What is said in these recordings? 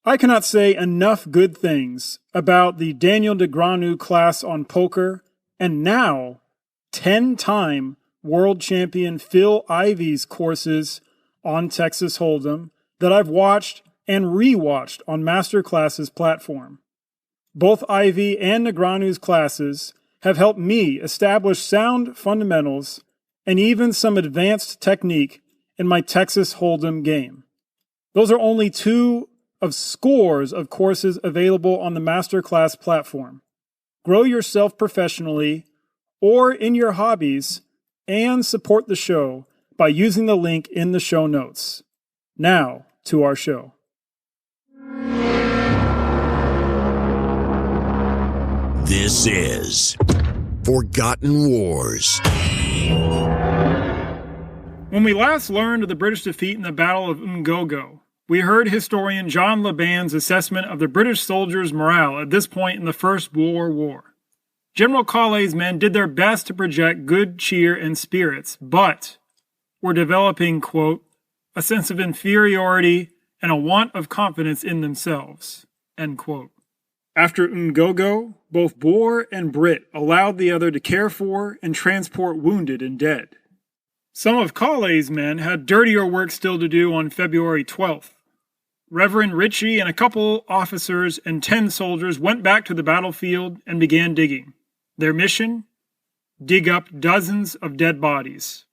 I cannot say enough good things about the Daniel de Granu class on poker and now 10-time world champion Phil Ivey's courses on Texas Hold'em that I've watched and rewatched on Masterclass's platform. Both Ivey and Negranu's classes have helped me establish sound fundamentals and even some advanced technique in my Texas Hold'em game. Those are only two of scores of courses available on the Masterclass platform. Grow yourself professionally or in your hobbies and support the show by using the link in the show notes. Now, to our show. This is Forgotten Wars. When we last learned of the British defeat in the Battle of Mgogo, we heard historian John Laband's assessment of the British soldiers' morale at this point in the First Boer War. General Calais' men did their best to project good cheer and spirits, but were developing, quote, a sense of inferiority and a want of confidence in themselves, end quote. After Mgogo, both Boer and Brit allowed the other to care for and transport wounded and dead. Some of Calais' men had dirtier work still to do on February 12th. Reverend Ritchie and a couple officers and 10 soldiers went back to the battlefield and began digging. Their mission? Dig up dozens of dead bodies.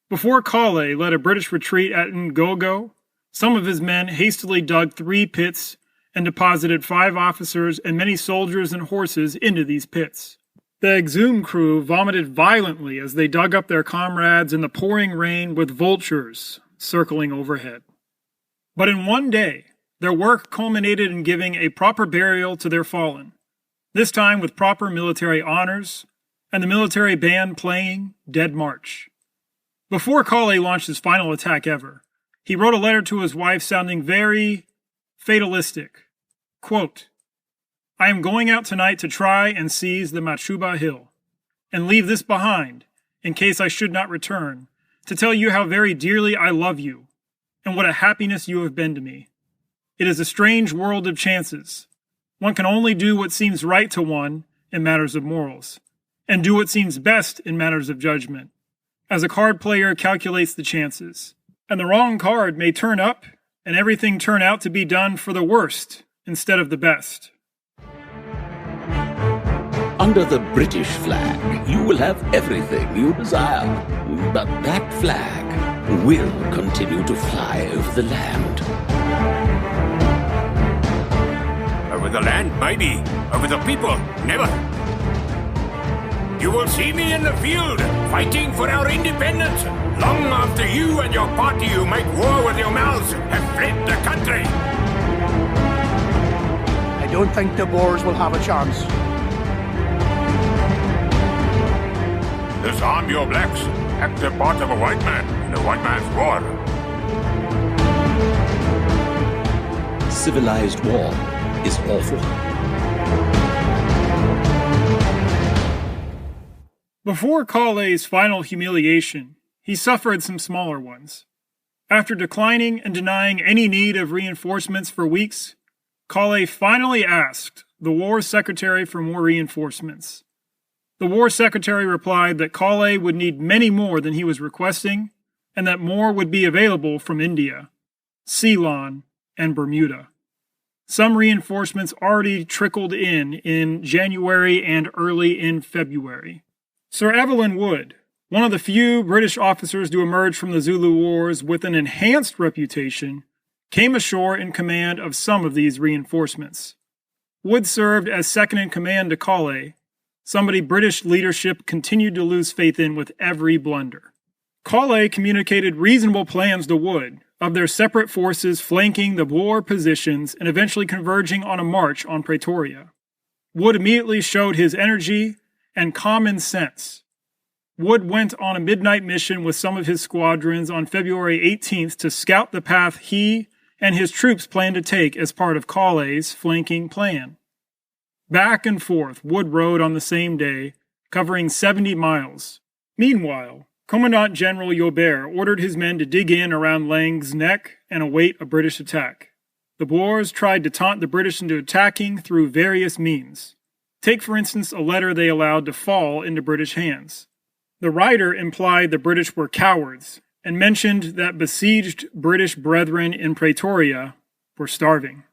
Before Calais led a British retreat at Ngogo, some of his men hastily dug 3 pits and deposited 5 officers and many soldiers and horses into these pits. The Exhume crew vomited violently as they dug up their comrades in the pouring rain with vultures circling overhead. But in one day, their work culminated in giving a proper burial to their fallen, this time with proper military honors and the military band playing Dead March. Before Calais launched his final attack ever, he wrote a letter to his wife sounding very fatalistic. Quote, I am going out tonight to try and seize the Majuba hill, and leave this behind, in case I should not return, to tell you how very dearly I love you, and what a happiness you have been to me. It is a strange world of chances. One can only do what seems right to one in matters of morals, and do what seems best in matters of judgment, as a card player calculates the chances. And the wrong card may turn up, and everything turn out to be done for the worst instead of the best. Under the British flag, you will have everything you desire, but that flag will continue to fly over the land. Over the land, maybe. Over the people, never. You will see me in the field, fighting for our independence, long after you and your party who make war with your mouths have fled the country. I don't think the Boers will have a chance. Disarm your blacks. Act the part of a white man in a white man's war. Civilized war is awful. Before Calais' final humiliation, he suffered some smaller ones. After declining and denying any need of reinforcements for weeks, Calais finally asked the War Secretary for more reinforcements. The War Secretary replied that Calais would need many more than he was requesting, and that more would be available from India, Ceylon, and Bermuda. Some reinforcements already trickled in January and early in February. Sir Evelyn Wood, one of the few British officers to emerge from the Zulu Wars with an enhanced reputation, came ashore in command of some of these reinforcements. Wood served as second in command to Calais, somebody British leadership continued to lose faith in with every blunder. Calais communicated reasonable plans to Wood of their separate forces flanking the Boer positions and eventually converging on a march on Pretoria. Wood immediately showed his energy and common sense. Wood went on a midnight mission with some of his squadrons on February 18th to scout the path he and his troops planned to take as part of Calais' flanking plan. Back and forth, Wood rode on the same day, covering 70 miles. Meanwhile, Commandant-GeneralJoubert ordered his men to dig in around Lang's Neck and await a British attack. The Boers tried to taunt the British into attacking through various means. Take, for instance, a letter they allowed to fall into British hands. The writer implied the British were cowards and mentioned that besieged British brethren in Pretoria were starving.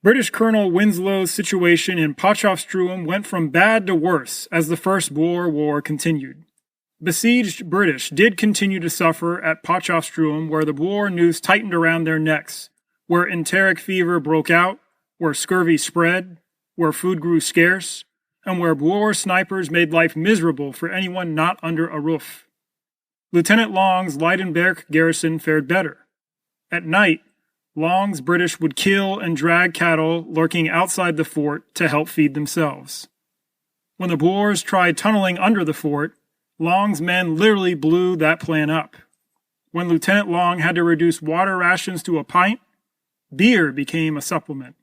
British Colonel Winslow's situation in Potchefstroom went from bad to worse as the First Boer War continued. Besieged British did continue to suffer at Potchefstroom, where the Boer noose tightened around their necks, where enteric fever broke out, where scurvy spread, where food grew scarce, and where Boer snipers made life miserable for anyone not under a roof. Lieutenant Long's Lydenberg garrison fared better. At night, Long's British would kill and drag cattle lurking outside the fort to help feed themselves. When the Boers tried tunneling under the fort, Long's men literally blew that plan up. When Lieutenant Long had to reduce water rations to a pint, beer became a supplement.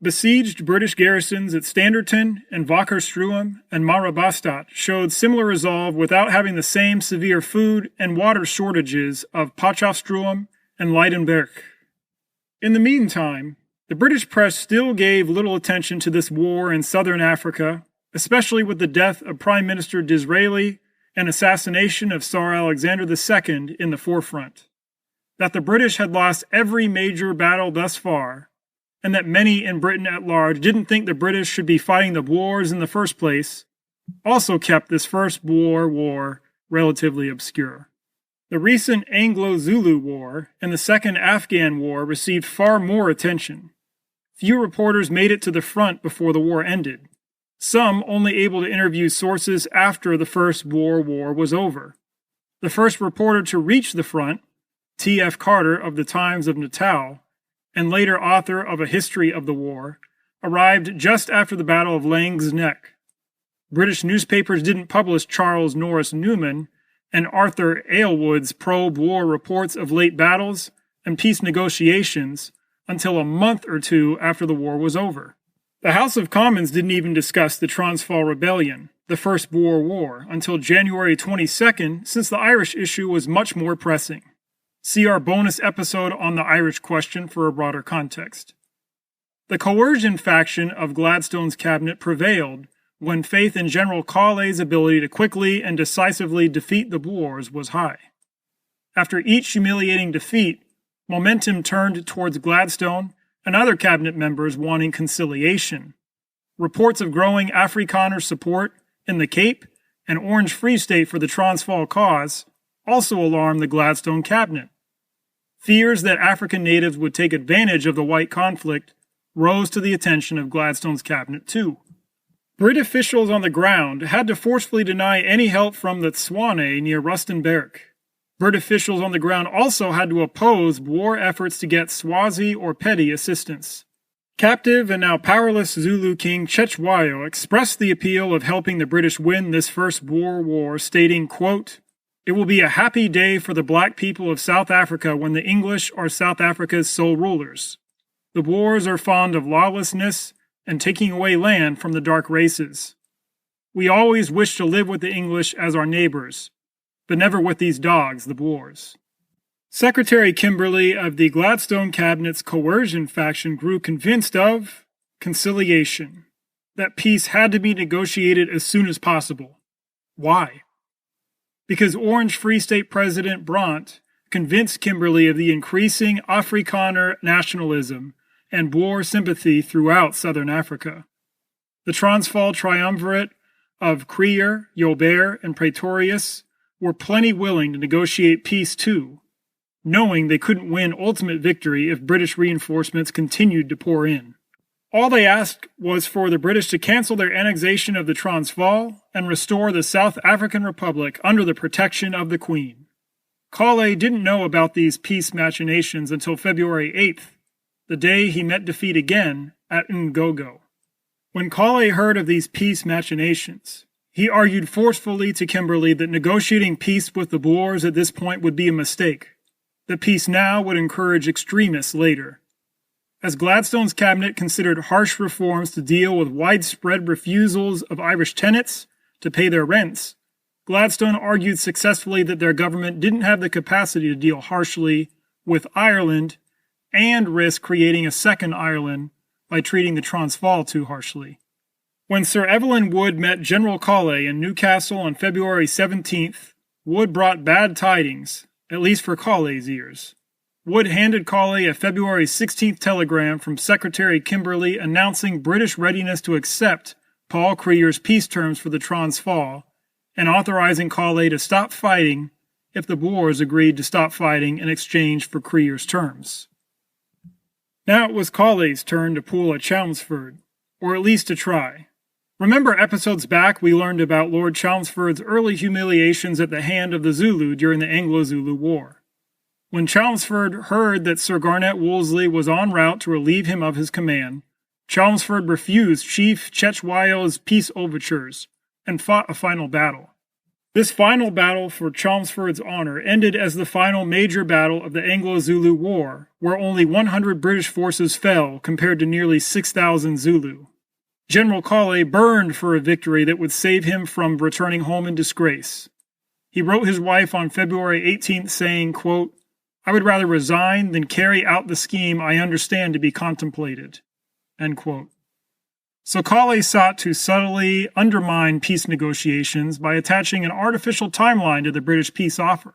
Besieged British garrisons at Standerton and Wakkerstroom and Marabastad showed similar resolve without having the same severe food and water shortages of Potchefstroom and Lydenberg. In the meantime, the British press still gave little attention to this war in southern Africa, especially with the death of Prime Minister Disraeli and assassination of Tsar Alexander II in the forefront. That the British had lost every major battle thus far, and that many in Britain at large didn't think the British should be fighting the Boers in the first place, also kept this First Boer War relatively obscure. The recent Anglo-Zulu War and the Second Afghan War received far more attention. Few reporters made it to the front before the war ended, some only able to interview sources after the First Boer War was over. The first reporter to reach the front, T.F. Carter of the Times of Natal, and later author of A History of the War, arrived just after the Battle of Laing's Nek. British newspapers didn't publish Charles Norris Newman and Arthur Aylwood's pro-war reports of late battles and peace negotiations until a month or two after the war was over. The House of Commons didn't even discuss the Transvaal Rebellion, the First Boer War, until January 22nd, since the Irish issue was much more pressing. See our bonus episode on the Irish question for a broader context. The coercion faction of Gladstone's cabinet prevailed when faith in General Collay's ability to quickly and decisively defeat the Boers was high. After each humiliating defeat, momentum turned towards Gladstone and other cabinet members wanting conciliation. Reports of growing Afrikaner support in the Cape and Orange Free State for the Transvaal cause also alarmed the Gladstone cabinet. Fears that African natives would take advantage of the white conflict rose to the attention of Gladstone's cabinet too. Brit officials on the ground had to forcefully deny any help from the Tswane near Rustenburg. Brit officials on the ground also had to oppose Boer efforts to get Swazi or petty assistance. Captive and now powerless Zulu King Cetshwayo expressed the appeal of helping the British win this First Boer War, stating, quote, "It will be a happy day for the black people of South Africa when the English are South Africa's sole rulers. The Boers are fond of lawlessness and taking away land from the dark races. We always wish to live with the English as our neighbors, but never with these dogs, the Boers." Secretary Kimberley of the Gladstone Cabinet's coercion faction grew convinced of conciliation, that peace had to be negotiated as soon as possible. Why? Because Orange Free State President Brandt convinced Kimberley of the increasing Afrikaner nationalism and Boer sympathy throughout southern Africa. The Transvaal triumvirate of Kruger, Joubert, and Pretorius were plenty willing to negotiate peace too, knowing they couldn't win ultimate victory if British reinforcements continued to pour in. All they asked was for the British to cancel their annexation of the Transvaal and restore the South African Republic under the protection of the Queen. Colley didn't know about these peace machinations until February 8th, the day he met defeat again at Ngogo. When Colley heard of these peace machinations, he argued forcefully to Kimberley that negotiating peace with the Boers at this point would be a mistake, that peace now would encourage extremists later. As Gladstone's cabinet considered harsh reforms to deal with widespread refusals of Irish tenants to pay their rents, Gladstone argued successfully that their government didn't have the capacity to deal harshly with Ireland and risk creating a second Ireland by treating the Transvaal too harshly. When Sir Evelyn Wood met General Colley in Newcastle on February 17th, Wood brought bad tidings, at least for Colley's ears. Wood handed Colley a February 16th telegram from Secretary Kimberley announcing British readiness to accept Paul Creer's peace terms for the Transvaal and authorizing Colley to stop fighting if the Boers agreed to stop fighting in exchange for Creer's terms. Now it was Colley's turn to pull a Chelmsford, or at least to try. Remember episodes back we learned about Lord Chelmsford's early humiliations at the hand of the Zulu during the Anglo-Zulu War. When Chelmsford heard that Sir Garnet Wolseley was en route to relieve him of his command, Chelmsford refused Chief Cetshwayo's peace overtures and fought a final battle. This final battle for Chelmsford's honor ended as the final major battle of the Anglo-Zulu War, where only 100 British forces fell compared to nearly 6,000 Zulu. General Colley burned for a victory that would save him from returning home in disgrace. He wrote his wife on February 18th saying, quote, "I would rather resign than carry out the scheme I understand to be contemplated." End quote. So Colley sought to subtly undermine peace negotiations by attaching an artificial timeline to the British peace offer.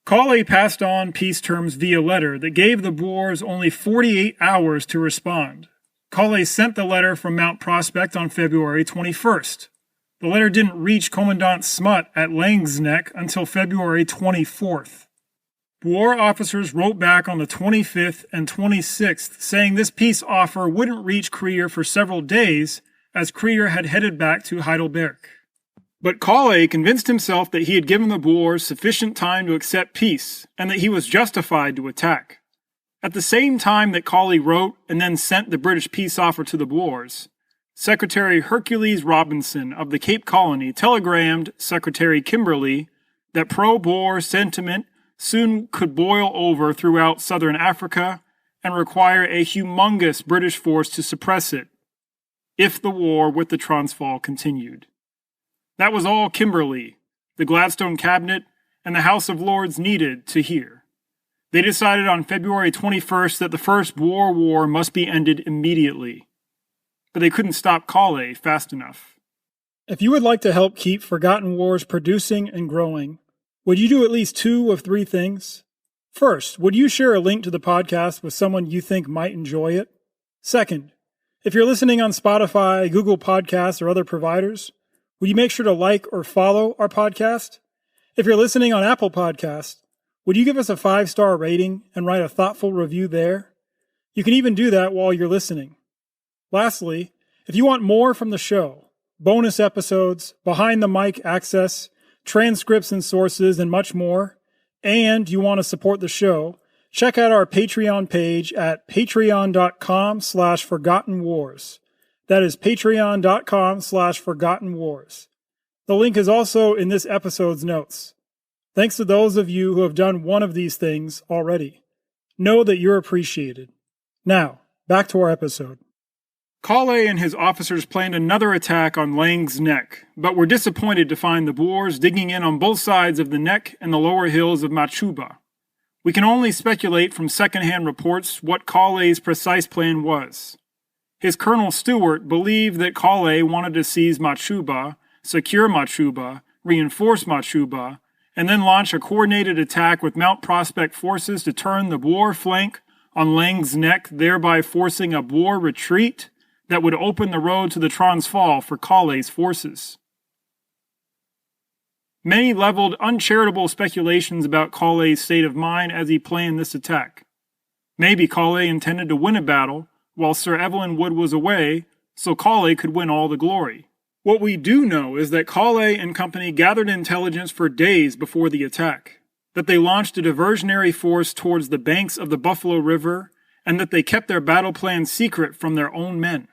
Colley passed on peace terms via letter that gave the Boers only 48 hours to respond. Colley sent the letter from Mount Prospect on February 21st. The letter didn't reach Commandant Smut at Langsneck until February 24th. Boer officers wrote back on the 25th and 26th saying this peace offer wouldn't reach Creer for several days as Creer had headed back to Heidelberg. But Colley convinced himself that he had given the Boers sufficient time to accept peace and that he was justified to attack. At the same time that Colley wrote and then sent the British peace offer to the Boers, Secretary Hercules Robinson of the Cape Colony telegrammed Secretary Kimberley that pro-Boer sentiment soon could boil over throughout southern Africa and require a humongous British force to suppress it if the war with the Transvaal continued. That was all Kimberley, the Gladstone Cabinet, and the House of Lords needed to hear. They decided on February 21st that the First Boer War must be ended immediately. But they couldn't stop Colley fast enough. If you would like to help keep Forgotten Wars producing and growing, would you do at least 2 of 3 things? First, would you share a link to the podcast with someone you think might enjoy it? Second, if you're listening on Spotify, Google Podcasts, or other providers, would you make sure to like or follow our podcast? If you're listening on Apple Podcasts, would you give us a 5-star rating and write a thoughtful review there? You can even do that while you're listening. Lastly, if you want more from the show, bonus episodes, behind the mic access, transcripts and sources, and much more, and you want to support the show, check out our Patreon page at patreon.com/ForgottenWars. That is patreon.com/ForgottenWars. The link is also in this episode's notes. Thanks to those of you who have done one of these things already. Know that you're appreciated. Now, back to our episode. Colley and his officers planned another attack on Lang's Neck, but were disappointed to find the Boers digging in on both sides of the neck and the lower hills of Majuba. We can only speculate from second-hand reports what Colley's precise plan was. His Colonel Stewart believed that Colley wanted to seize Majuba, secure Majuba, reinforce Majuba, and then launch a coordinated attack with Mount Prospect forces to turn the Boer flank on Lang's Neck, thereby forcing a Boer retreat that would open the road to the Transvaal for Colley's forces. Many leveled uncharitable speculations about Colley's state of mind as he planned this attack. Maybe Colley intended to win a battle while Sir Evelyn Wood was away, so Colley could win all the glory. What we do know is that Colley and company gathered intelligence for days before the attack, that they launched a diversionary force towards the banks of the Buffalo River, and that they kept their battle plan secret from their own men.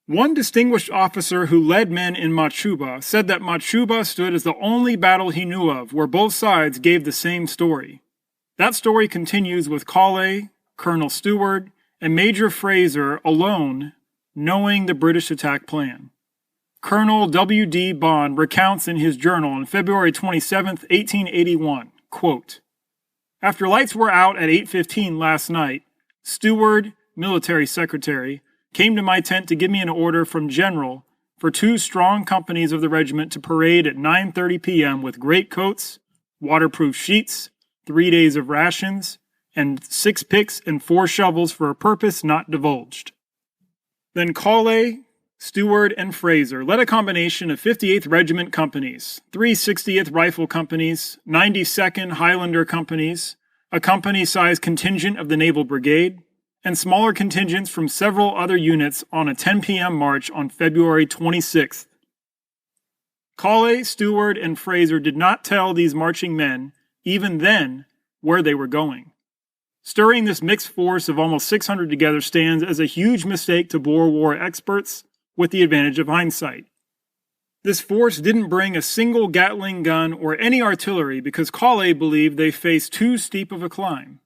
One distinguished officer who led men in Majuba said that Majuba stood as the only battle he knew of where both sides gave the same story. That story continues with Colley, Colonel Stewart, and Major Fraser alone knowing the British attack plan. Colonel W.D. Bond recounts in his journal on February 27, 1881, quote, "After lights were out at 8:15 last night, steward, military secretary, came to my tent to give me an order from General for 2 strong companies of the regiment to parade at 9:30 p.m. with greatcoats, waterproof sheets, 3 days of rations, and 6 picks and 4 shovels for a purpose not divulged. Then Cawley, Stewart, and Fraser led a combination of 58th Regiment companies, 3 60th Rifle companies, 92nd Highlander companies, a company-sized contingent of the Naval Brigade, and smaller contingents from several other units on a 10 p.m. march on February 26th. Cawley, Stewart, and Fraser did not tell these marching men, even then, where they were going. Stirring this mixed force of almost 600 together stands as a huge mistake to Boer War experts with the advantage of hindsight. This force didn't bring a single Gatling gun or any artillery because Cawley believed they faced too steep of a climb.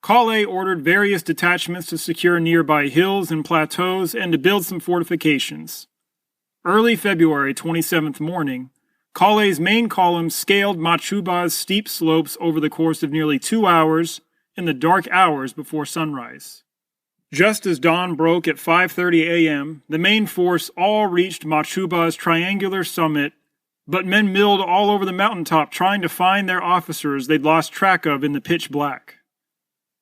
Cawley ordered various detachments to secure nearby hills and plateaus and to build some fortifications. Early February 27th morning, Cawley's main column scaled Majuba's steep slopes over the course of nearly 2 hours in the dark hours before sunrise. Just as dawn broke at 5:30 a.m., the main force all reached Majuba's triangular summit, but men milled all over the mountaintop trying to find their officers they'd lost track of in the pitch black.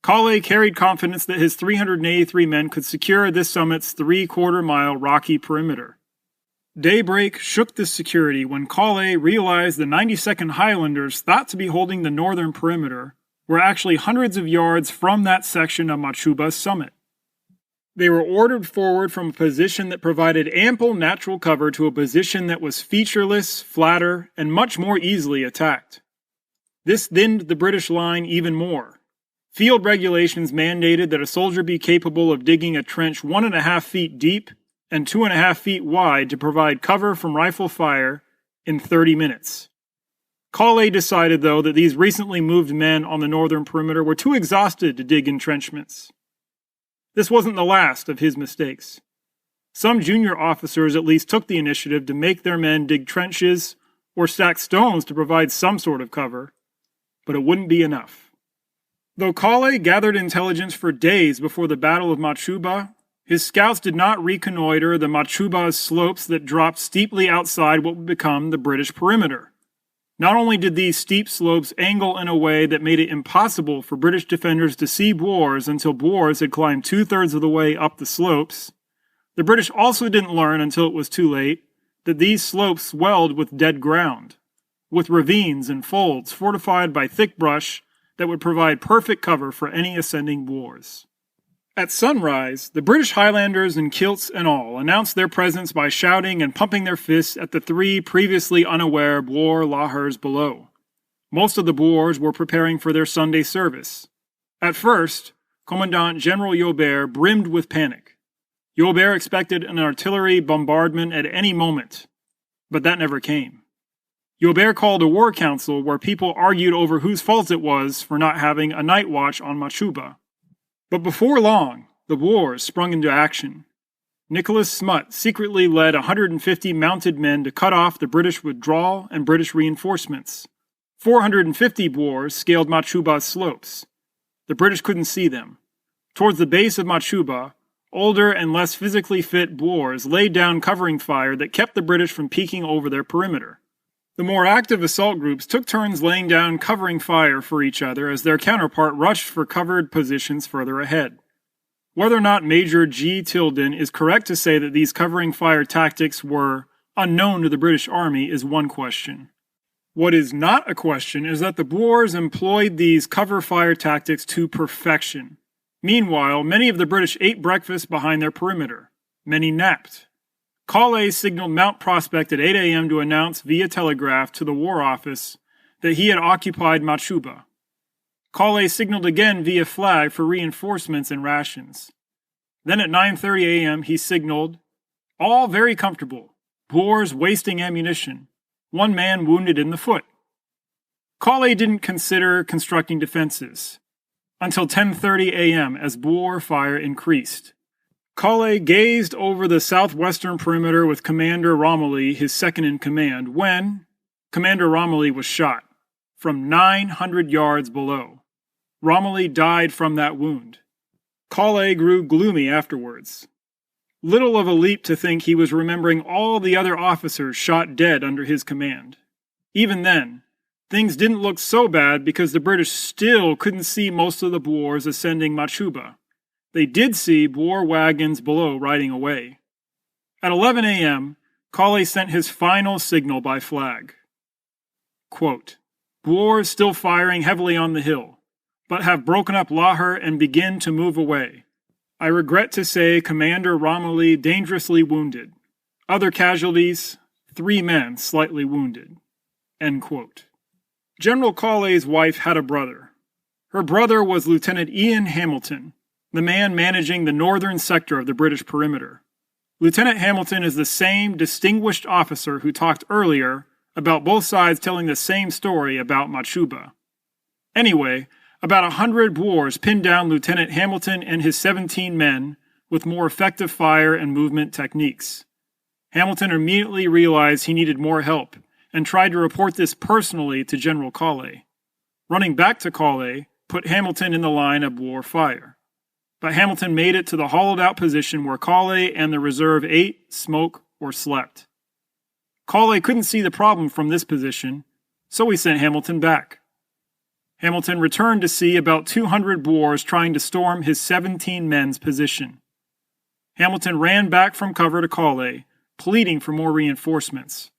Cawley carried confidence that his 383 men could secure this summit's 3/4-mile rocky perimeter. Daybreak shook this security when Cawley realized the 92nd Highlanders, thought to be holding the northern perimeter, were actually hundreds of yards from that section of Majuba's summit. They were ordered forward from a position that provided ample natural cover to a position that was featureless, flatter, and much more easily attacked. This thinned the British line even more. Field regulations mandated that a soldier be capable of digging a trench 1.5 feet deep and 2.5 feet wide to provide cover from rifle fire in 30 minutes. Cawley decided, though, that these recently moved men on the northern perimeter were too exhausted to dig entrenchments. This wasn't the last of his mistakes. Some junior officers at least took the initiative to make their men dig trenches or stack stones to provide some sort of cover, but it wouldn't be enough. Though Cawley gathered intelligence for days before the Battle of Majuba, his scouts did not reconnoiter the Majuba's slopes that dropped steeply outside what would become the British perimeter. Not only did these steep slopes angle in a way that made it impossible for British defenders to see Boers until Boers had climbed 2/3 of the way up the slopes, the British also didn't learn until it was too late that these slopes swelled with dead ground, with ravines and folds fortified by thick brush that would provide perfect cover for any ascending Boers. At sunrise, the British Highlanders in kilts and all announced their presence by shouting and pumping their fists at the 3 previously unaware Boer lahars below. Most of the Boers were preparing for their Sunday service. At first, Commandant-GeneralJoubert brimmed with panic. Joubert expected an artillery bombardment at any moment, but that never came. Joubert called a war council where people argued over whose fault it was for not having a night watch on Majuba. But before long, the Boers sprung into action. Nicholas Smutt secretly led 150 mounted men to cut off the British withdrawal and British reinforcements. 450 Boers scaled Majuba's slopes. The British couldn't see them. Towards the base of Majuba, older and less physically fit Boers laid down covering fire that kept the British from peeking over their perimeter. The more active assault groups took turns laying down covering fire for each other as their counterpart rushed for covered positions further ahead. Whether or not Major G. Tilden is correct to say that these covering fire tactics were unknown to the British Army is one question. What is not a question is that the Boers employed these cover fire tactics to perfection. Meanwhile, many of the British ate breakfast behind their perimeter. Many napped. Cawley signaled Mount Prospect at 8 a.m. to announce via telegraph to the War Office that he had occupied Majuba. Cawley signaled again via flag for reinforcements and rations. Then at 9:30 a.m. he signaled, "All very comfortable. Boers wasting ammunition. One man wounded in the foot." Cawley didn't consider constructing defenses until 10:30 a.m. as Boer fire increased. Cawley gazed over the southwestern perimeter with Commander Romilly, his second-in-command, when Commander Romilly was shot from 900 yards below. Romilly died from that wound. Kale grew gloomy afterwards. Little of a leap to think he was remembering all the other officers shot dead under his command. Even then, things didn't look so bad because the British still couldn't see most of the Boers ascending Majuba. They did see Boer wagons below riding away. At 11 a.m., Kale sent his final signal by flag. Quote, Boers still firing heavily on the hill, but have broken up Lahar and begin to move away. I regret to say Commander Romilly dangerously wounded. Other casualties, 3 men slightly wounded. End quote. General Kale's wife had a brother. Her brother was Lieutenant Ian Hamilton, the man managing the northern sector of the British perimeter. Lieutenant Hamilton is the same distinguished officer who talked earlier about both sides telling the same story about Majuba. Anyway, about 100 Boers pinned down Lieutenant Hamilton and his 17 men with more effective fire and movement techniques. Hamilton immediately realized he needed more help and tried to report this personally to General Kale. Running back to Kale put Hamilton in the line of Boer fire. But Hamilton made it to the hollowed-out position where Kale and the reserve ate, smoked, or slept. Kale couldn't see the problem from this position, so he sent Hamilton back. Hamilton returned to see about 200 Boers trying to storm his 17 men's position. Hamilton ran back from cover to Kale, pleading for more reinforcements.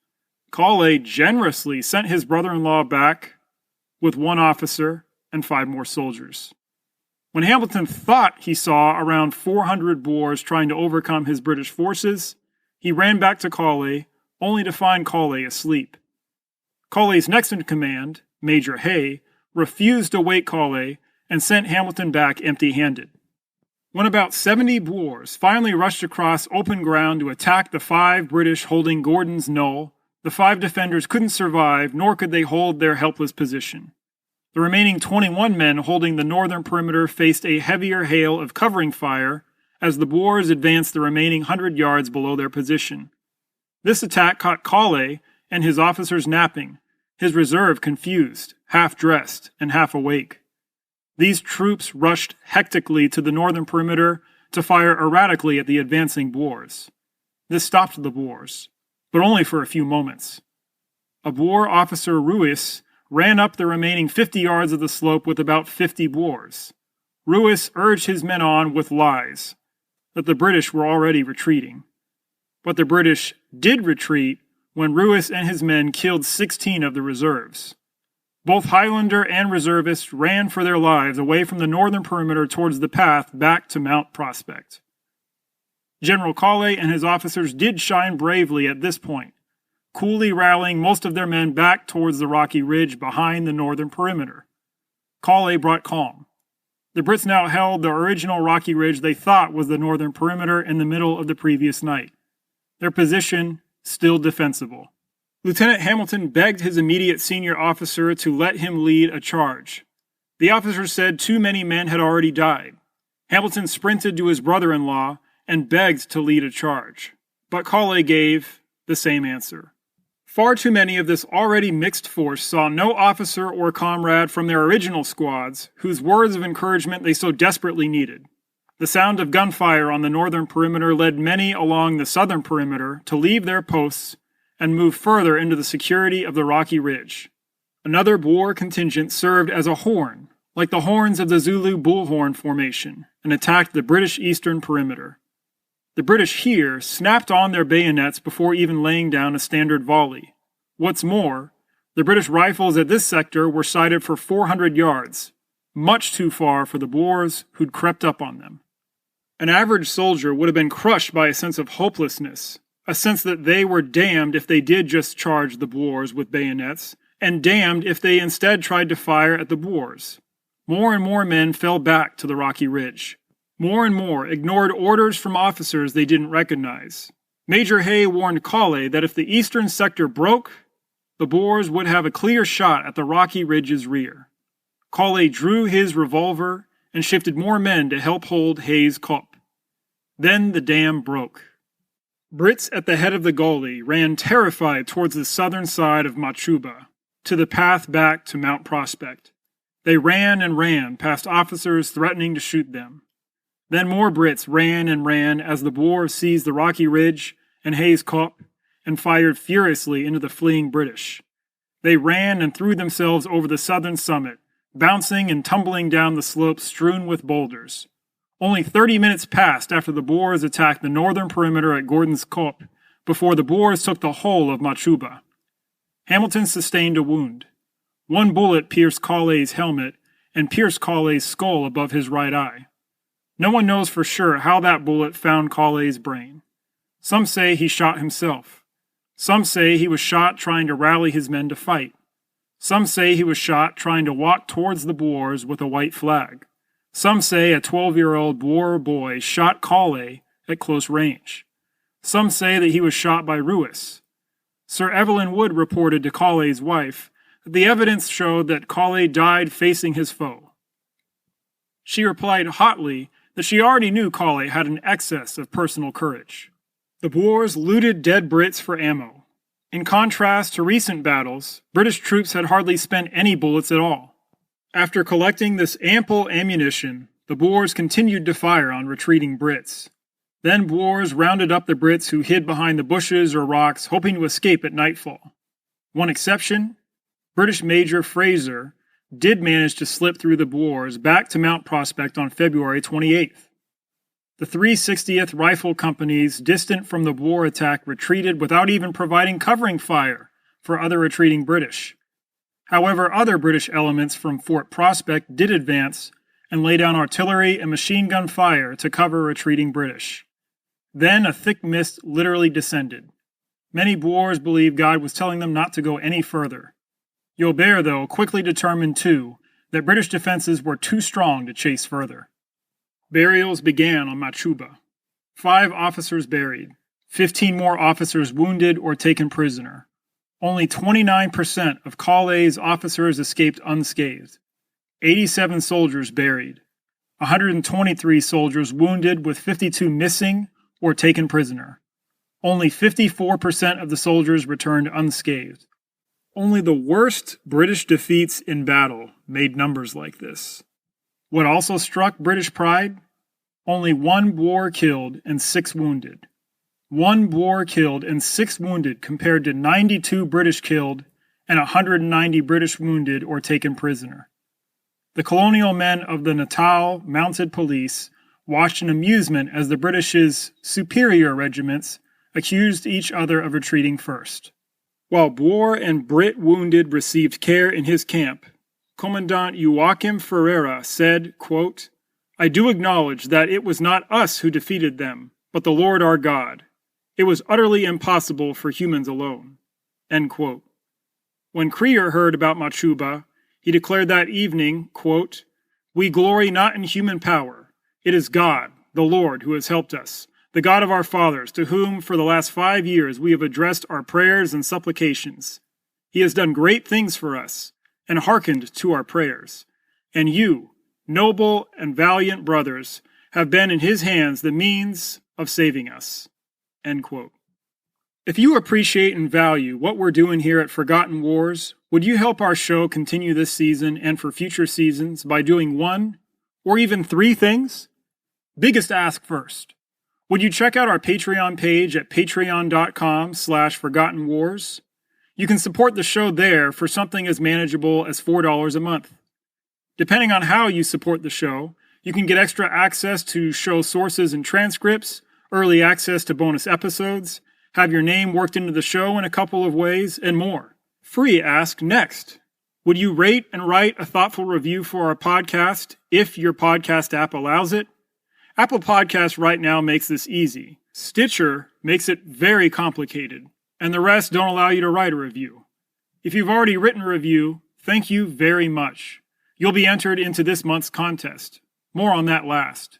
Kale generously sent his brother-in-law back with 1 officer and 5 more soldiers. When Hamilton thought he saw around 400 Boers trying to overcome his British forces, he ran back to Kale, only to find Kale asleep. Kale's next in command, Major Hay, refused to wake Kale and sent Hamilton back empty-handed. When about 70 Boers finally rushed across open ground to attack the 5 British holding Gordon's Knoll, the 5 defenders couldn't survive, nor could they hold their helpless position. The remaining 21 men holding the northern perimeter faced a heavier hail of covering fire as the Boers advanced the remaining 100 yards below their position. This attack caught Kale and his officers napping, his reserve confused, half-dressed, and half-awake. These troops rushed hectically to the northern perimeter to fire erratically at the advancing Boers. This stopped the Boers, but only for a few moments. A Boer officer, Ruis, ran up the remaining 50 yards of the slope with about 50 Boers. Ruis urged his men on with lies, that the British were already retreating. But the British did retreat when Ruis and his men killed 16 of the reserves. Both Highlander and reservists ran for their lives away from the northern perimeter towards the path back to Mount Prospect. General Kale and his officers did shine bravely at this point, coolly rallying most of their men back towards the rocky ridge behind the northern perimeter. Kale brought calm. The Brits now held the original rocky ridge they thought was the northern perimeter in the middle of the previous night. Their position still defensible. Lieutenant Hamilton begged his immediate senior officer to let him lead a charge. The officer said too many men had already died. Hamilton sprinted to his brother-in-law and begged to lead a charge, but Kale gave the same answer. Far too many of this already mixed force saw no officer or comrade from their original squads whose words of encouragement they so desperately needed. The sound of gunfire on the northern perimeter led many along the southern perimeter to leave their posts and move further into the security of the rocky ridge. Another Boer contingent served as a horn, like the horns of the Zulu bullhorn formation, and attacked the British eastern perimeter. The British here snapped on their bayonets before even laying down a standard volley. What's more, the British rifles at this sector were sighted for 400 yards, much too far for the Boers who'd crept up on them. An average soldier would have been crushed by a sense of hopelessness, a sense that they were damned if they did just charge the Boers with bayonets, and damned if they instead tried to fire at the Boers. More and more men fell back to the rocky ridge. More and more ignored orders from officers they didn't recognize. Major Hay warned Kale that if the eastern sector broke, the Boers would have a clear shot at the rocky ridge's rear. Kale drew his revolver and shifted more men to help hold Hay's Kop. Then the dam broke. Brits at the head of the gully ran terrified towards the southern side of Majuba, to the path back to Mount Prospect. They ran and ran past officers threatening to shoot them. Then more Brits ran and ran as the Boers seized the rocky ridge and Hayes Kop and fired furiously into the fleeing British. They ran and threw themselves over the southern summit, bouncing and tumbling down the slopes strewn with boulders. Only 30 minutes passed after the Boers attacked the northern perimeter at Gordon's Kop before the Boers took the whole of Majuba. Hamilton sustained a wound. One bullet pierced Collet's helmet and pierced Collet's skull above his right eye. No one knows for sure how that bullet found Collet's brain. Some say he shot himself. Some say he was shot trying to rally his men to fight. Some say he was shot trying to walk towards the Boers with a white flag. Some say a 12-year-old Boer boy shot Collet at close range. Some say that he was shot by Ruis. Sir Evelyn Wood reported to Collet's wife that the evidence showed that Collet died facing his foe. She replied hotly that she already knew Collet had an excess of personal courage. The Boers looted dead Brits for ammo. In contrast to recent battles, British troops had hardly spent any bullets at all. After collecting this ample ammunition, the Boers continued to fire on retreating Brits. Then Boers rounded up the Brits who hid behind the bushes or rocks, hoping to escape at nightfall. One exception, British Major Fraser, did manage to slip through the Boers back to Mount Prospect on February 28th. The 360th Rifle Companies, distant from the Boer attack, retreated without even providing covering fire for other retreating British. However, other British elements from Fort Prospect did advance and lay down artillery and machine gun fire to cover retreating British. Then a thick mist literally descended. Many Boers believed God was telling them not to go any further. Joubert, though, quickly determined, too, that British defenses were too strong to chase further. Burials began on Majuba. 5 officers buried, 15 more officers wounded or taken prisoner. Only 29% of Collet's officers escaped unscathed. 87 soldiers buried. 123 soldiers wounded, with 52 missing or taken prisoner. Only 54% of the soldiers returned unscathed. Only the worst British defeats in battle made numbers like this. What also struck British pride? Only 1 Boer killed and 6 wounded. 1 Boer killed and 6 wounded compared to 92 British killed and 190 British wounded or taken prisoner. The colonial men of the Natal Mounted Police watched in amusement as the British's superior regiments accused each other of retreating first. While Boer and Brit wounded received care in his camp, Commandant Joachim Ferreira said, quote, "I do acknowledge that it was not us who defeated them, but the Lord our God. It was utterly impossible for humans alone." End quote. When Creer heard about Majuba, he declared that evening, quote, "We glory not in human power. It is God, the Lord, who has helped us, the God of our fathers, to whom for the last 5 years we have addressed our prayers and supplications. He has done great things for us, and hearkened to our prayers. And you, noble and valiant brothers, have been in his hands the means of saving us." End quote. If you appreciate and value what we're doing here at Forgotten Wars, would you help our show continue this season and for future seasons by doing 1 or even 3 things? Biggest ask first. Would you check out our Patreon page at patreon.com/ForgottenWars? You can support the show there for something as manageable as $4 a month. Depending on how you support the show, you can get extra access to show sources and transcripts, early access to bonus episodes, have your name worked into the show in a couple of ways, and more. Free ask next. Would you rate and write a thoughtful review for our podcast if your podcast app allows it? Apple Podcasts right now makes this easy. Stitcher makes it very complicated, and the rest don't allow you to write a review. If you've already written a review, thank you very much. You'll be entered into this month's contest. More on that last.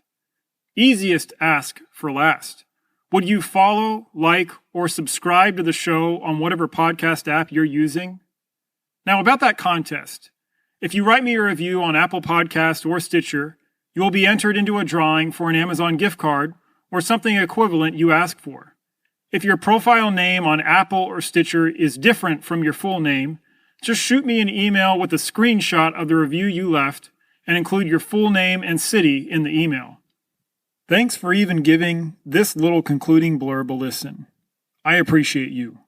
Easiest ask for last. Would you follow, like, or subscribe to the show on whatever podcast app you're using? Now about that contest. If you write me a review on Apple Podcasts or Stitcher, you will be entered into a drawing for an Amazon gift card or something equivalent you ask for. If your profile name on Apple or Stitcher is different from your full name, just shoot me an email with a screenshot of the review you left and include your full name and city in the email. Thanks for even giving this little concluding blurb a listen. I appreciate you.